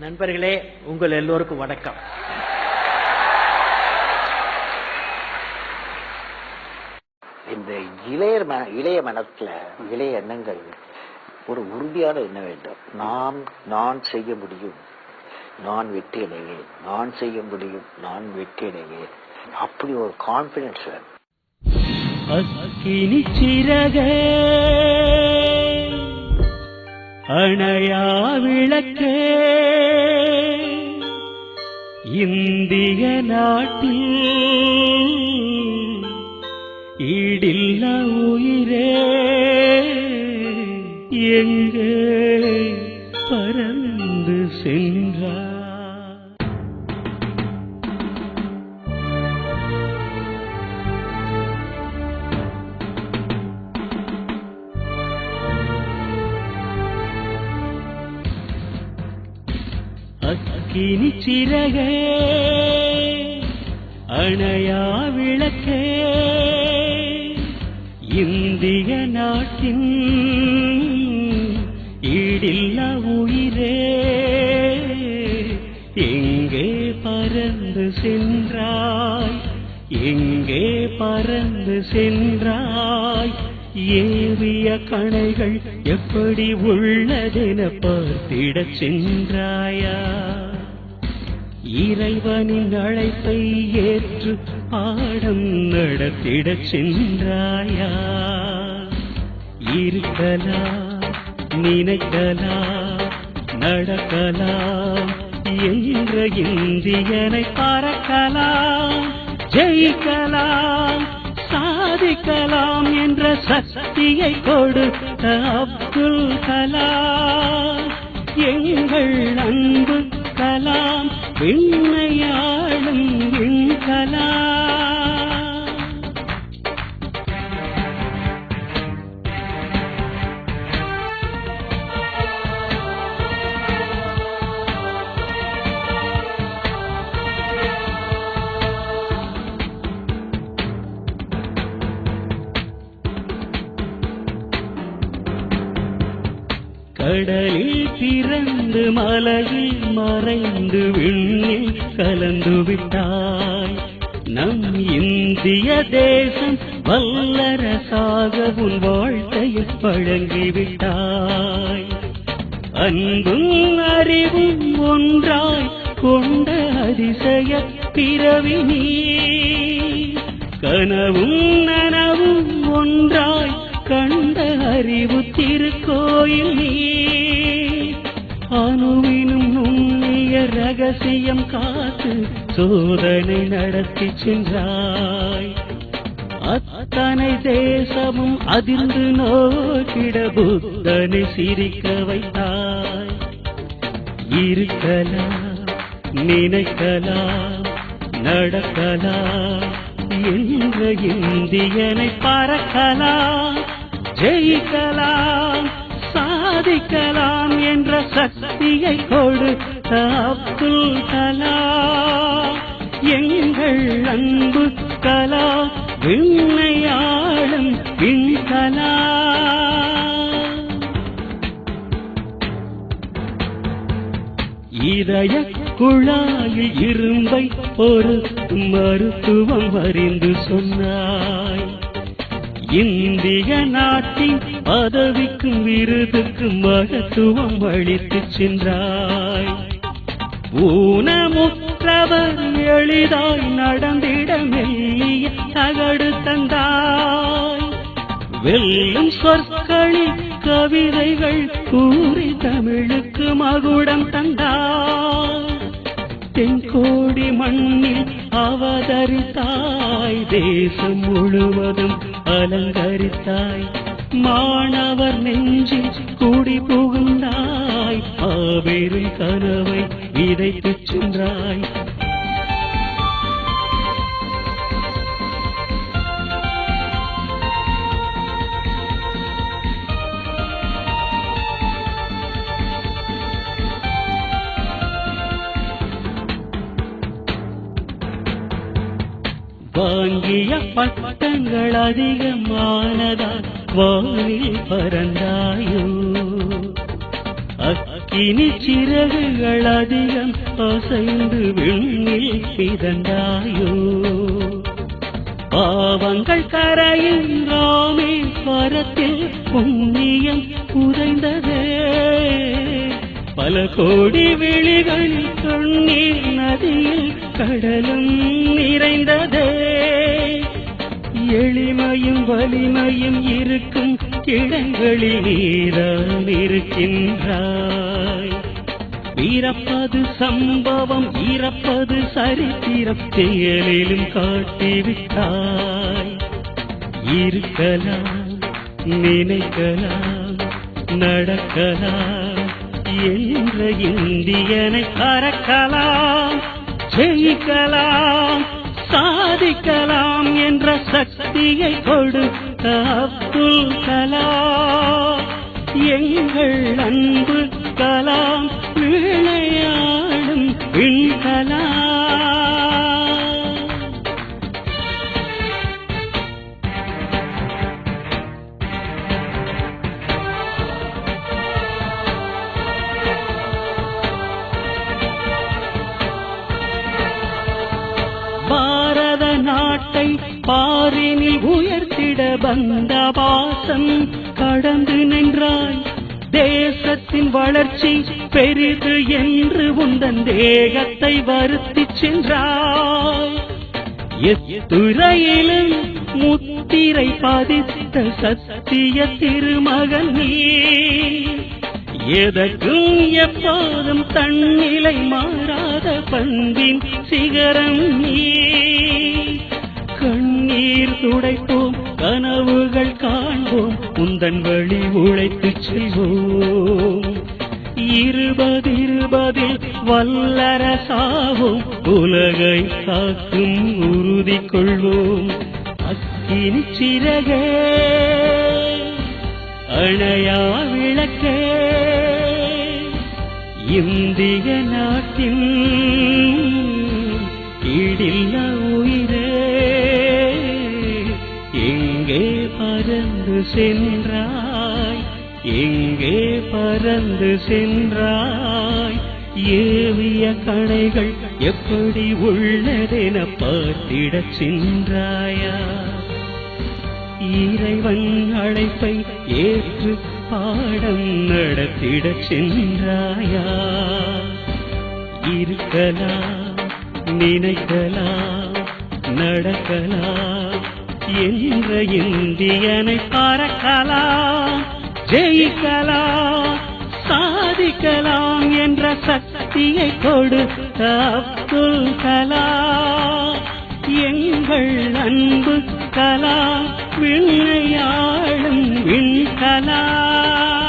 நண்பர்களே, உங்கள் எல்லோருக்கும் வணக்கம். இந்த இளைய மனத்துல இளைய எண்ணங்கள் ஒரு உறுதியான எண்ணம் வேண்டும். நான் செய்ய முடியும், நான் வெற்றி அடைவேன், நான் செய்ய முடியும், நான் வெற்றி அடைவேன். அப்படி ஒரு கான்பிடன்ஸ் வேணும். அக்கினி சிறகே அணையா விளக்கே இந்திய நாட்டில் ஈடில்ல உயிரே எங்கே பறந்து சென்றார். அக்கினி சிறகே அணையா விளக்கே இந்திய நாட்டின் ஈடில்ல உயிரே எங்கே பறந்து சென்றாய், எங்கே பறந்து சென்றாய். ஏவிய கணைகள் எப்படி உள்ளதென பார்த்திடச் சென்றாயா? இறைவனின் அழைப்பை ஏற்று பாடம் நடத்திடச் சென்றாயா? இருக்கலாம், நினைக்கலாம், நடக்கலாம் என்ற இந்தியனை பறக்கலாம், ஜெயிக்கலாம், சாதிக்கலாம் என்ற சக்தியை கொடுத்த அப்துல் கலாம் எங்கள் அன்பு கலாம், விண்ணையாளும் விண்கலாம். கடலில் பிறந்து மலையில் மறைந்து விண்ணில் கலந்து விட்டாய். நம் இந்திய தேசம் வல்லரசாக உன் வாழ்க்கையை வழங்கிவிட்டாய். அன்பும் அறிவும் ஒன்றாய் கொண்ட அதிசய பிறவி நீ, கனவும் நனவும் ஒன்றாய் கண்ட அறிவு திருக்கோயில் நீ. அணுவினும் நுண்ணிய ரகசியம் காத்து சோதனை நடத்தி சென்றாய். அத்தனை தேசமும் அதிர்ந்து நோக்கிட புத்தனை சிரிக்க வைத்தாய். இருக்கலாம், நினைக்கலாம், நடக்கலாம் என்ற இந்தியனை பறக்கலாம், ஜெயிக்கலாம், சாதிக்கலாம் என்ற சக்தியை கொடுத்த அப்துல் கலாம் எங்கள் அன்பு கலாம், விண்ணையாளும் விண்கலாம். இதய குழாயில் இரும்பை ஒரு மருத்துவம் அறிந்து சொன்னாய். இந்திய நாட்டின் பதவிக்கும் விருதுக்கும் மகத்துவம் அளித்து சென்றாய். ஊனமுற்றவர் எளிதாய் நடந்திட மெல்லிய தகடு தந்தாய். வெல்லும் சொற்களில் கவிதைகள் கூறி தமிழுக்கு மகுடம் தந்தாய். தென்கோடி மண்ணில் அவதரித்தாய், தேசம் முழுவதும் அலங்கரித்தாய். மாணவர் நெஞ்சில் கூடி புகுந்தாய், மாபெரும் கனவை விதைத்துச் சென்றாய். வாங்கிய பட்டங்கள் அதிகமானதால் வானில் பறந்தாயோ? இனி சிறகுகள் அதிகம் அசைந்து விண்ணில் மிதந்தாயோ. பாவங்கள் கரையும் ராமேஸ்வரத்தில் புண்ணியம் புதைந்ததே. பல கோடி விழிகளில் கண்ணீர் நதியில் கடலும் நிறைந்ததே. எளிமையும் வலிமையும் இருக்கும் இடங்களில் நீரான் இருக்கின்றாய். பிறப்பது சம்பவம், இறப்பது சரித்திரம், செயலிலும் காட்டிவிட்டாய். இருக்கலாம், நினைக்கலாம், நடக்கலாம் என்ற இந்தியனை பறக்கலாம், ஜெயிக்கலாம், சாதிக்கலாம் என்ற சக்தியை கொடுத்த அப்துல் கலாம். எங்கள் அன்பு கலாம் விளையாடும் விண்கலாம். பாரத நாட்டை பாரினில் உயர்த்திட வந்த பாசம் கடந்து நின்றாய். தேசத்தின் வளர்ச்சி பெரிது என்று உந்தன் தேகத்தை வருத்திச் சென்றாய். எத்துறையிலும் முத்திரை பதித்த சத்திய திருமகன் நீ. எதற்கும் எப்போதும் தன்னிலை மாறாத பண்பின் சிகரம் நீ. கண்ணீர் துடைப்போம், கனவுகள் காண்போம், உந்தன் வழி உழைத்துச் செல்வோம். 2020 வல்லரசாவோம், உலகை காக்கும் உறுதி கொள்வோம். அக்கினி சிறகே, அணையா விளக்கே, இந்திய நாட்டின் ஈடில்ல உயிரே. எங்கே பறந்து சென்றாய், எங்கே பறந்து சென்றாய். ஏவிய கணைகள் எப்படி உள்ளதென பார்த்திடச் சென்றாயா. இறைவன் அழைப்பை ஏற்று பாடம் நடத்திடச் சென்றாயா. இருக்கலாம், நினைக்கலாம், நடக்கலாம் என்ற இந்தியனை பறக்கலாம், ஜெயிக்கலாம், சாதிக்கலாம் என்ற சக்தியை கொடுத்த அப்துல் கலாம். எங்கள் அன்பு கலாம் விண்ணையாளும் விண்கலாம்.